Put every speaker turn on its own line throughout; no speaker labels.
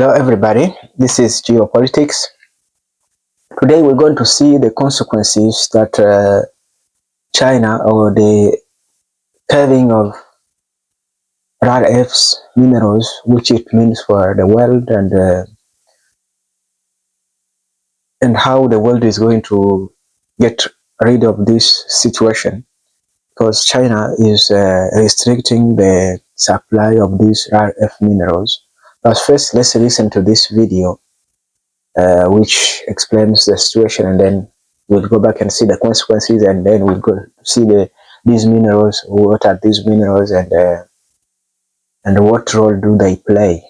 Hello everybody, this is Geopolitics. Today we're going to see the consequences that China or the caving of rare earths minerals, which it means for the world and how the world is going to get rid of this situation, because China is restricting the supply of these rare earth minerals. But first, let's listen to this video which explains the situation, and then we'll go back and see the consequences, and then we'll go see these minerals, what are these minerals, and what role do they play.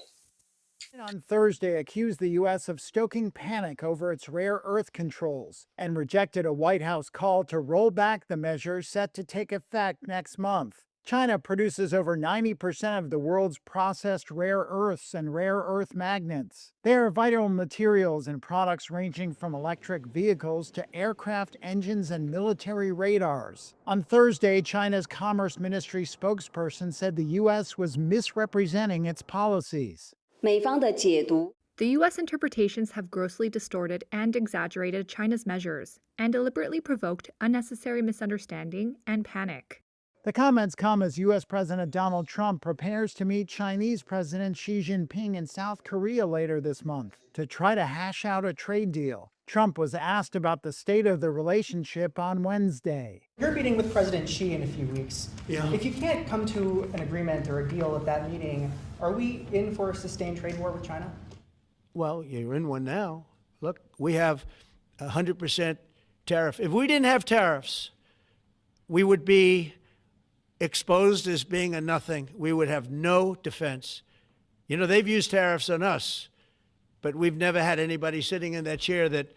On Thursday accused the U.S. of stoking panic over its rare earth controls and rejected a White House call to roll back the measures set to take effect next month. China produces over 90% of the world's processed rare earths and rare earth magnets. They are vital materials in products ranging from electric vehicles to aircraft engines and military radars. On Thursday, China's Commerce Ministry spokesperson said the U.S. was misrepresenting its policies.
The U.S. interpretations have grossly distorted and exaggerated China's measures and deliberately provoked unnecessary misunderstanding and panic.
The comments come as U.S. President Donald Trump prepares to meet Chinese President Xi Jinping in South Korea later this month to try to hash out a trade deal. Trump was asked about the state of the relationship on Wednesday.
You're meeting with President Xi in a few weeks.
Yeah.
If you can't come to an agreement or a deal at that meeting, are we in for a sustained trade war with China?
Well, you're in one now. Look, we have 100% tariff. If we didn't have tariffs, we would be exposed as being a nothing. We would have no defense. You know, they've used tariffs on us, but we've never had anybody sitting in that chair that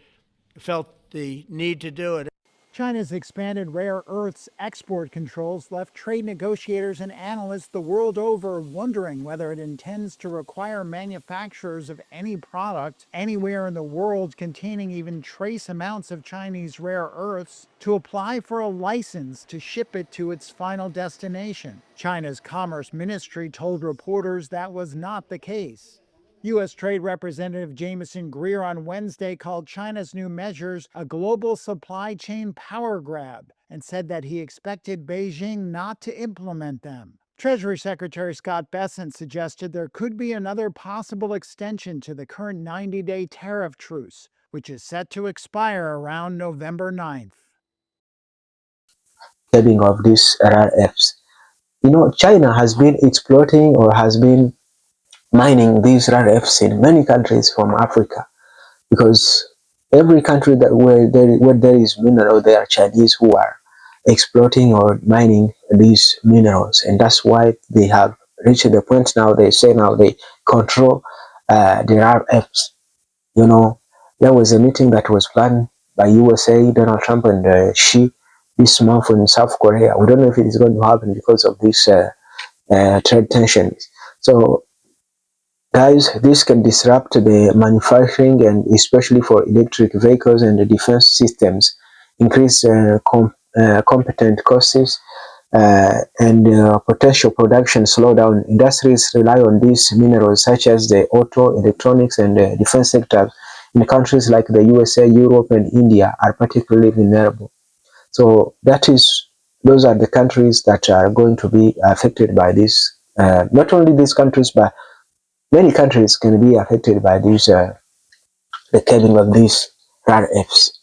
felt the need to do it.
China's expanded rare earths export controls left trade negotiators and analysts the world over wondering whether it intends to require manufacturers of any product anywhere in the world containing even trace amounts of Chinese rare earths to apply for a license to ship it to its final destination. China's Commerce Ministry told reporters that was not the case. U.S. Trade Representative Jameson Greer on Wednesday called China's new measures a global supply chain power grab and said that he expected Beijing not to implement them. Treasury Secretary Scott Bessent suggested there could be another possible extension to the current 90-day tariff truce, which is set to expire around November 9th.
Caving of these rare earths. You know, China has been exploiting or has been mining these rare earths in many countries from Africa, because every country where there is mineral, there are Chinese who are exploiting or mining these minerals, and that's why they have reached the point now. They say now they control the rare earths. You know, there was a meeting that was planned by USA, Donald Trump, and Xi this month in South Korea. We don't know if it is going to happen because of these trade tensions. So guys, this can disrupt the manufacturing, and especially for electric vehicles and the defense systems, increase competent costs, and potential production slowdown. Industries rely on these minerals, such as the auto, electronics, and defense sectors in countries like the USA, Europe, and India are particularly vulnerable. So those are the countries that are going to be affected by this. Not only these countries, but many countries can be affected by these the caving of these rare earths.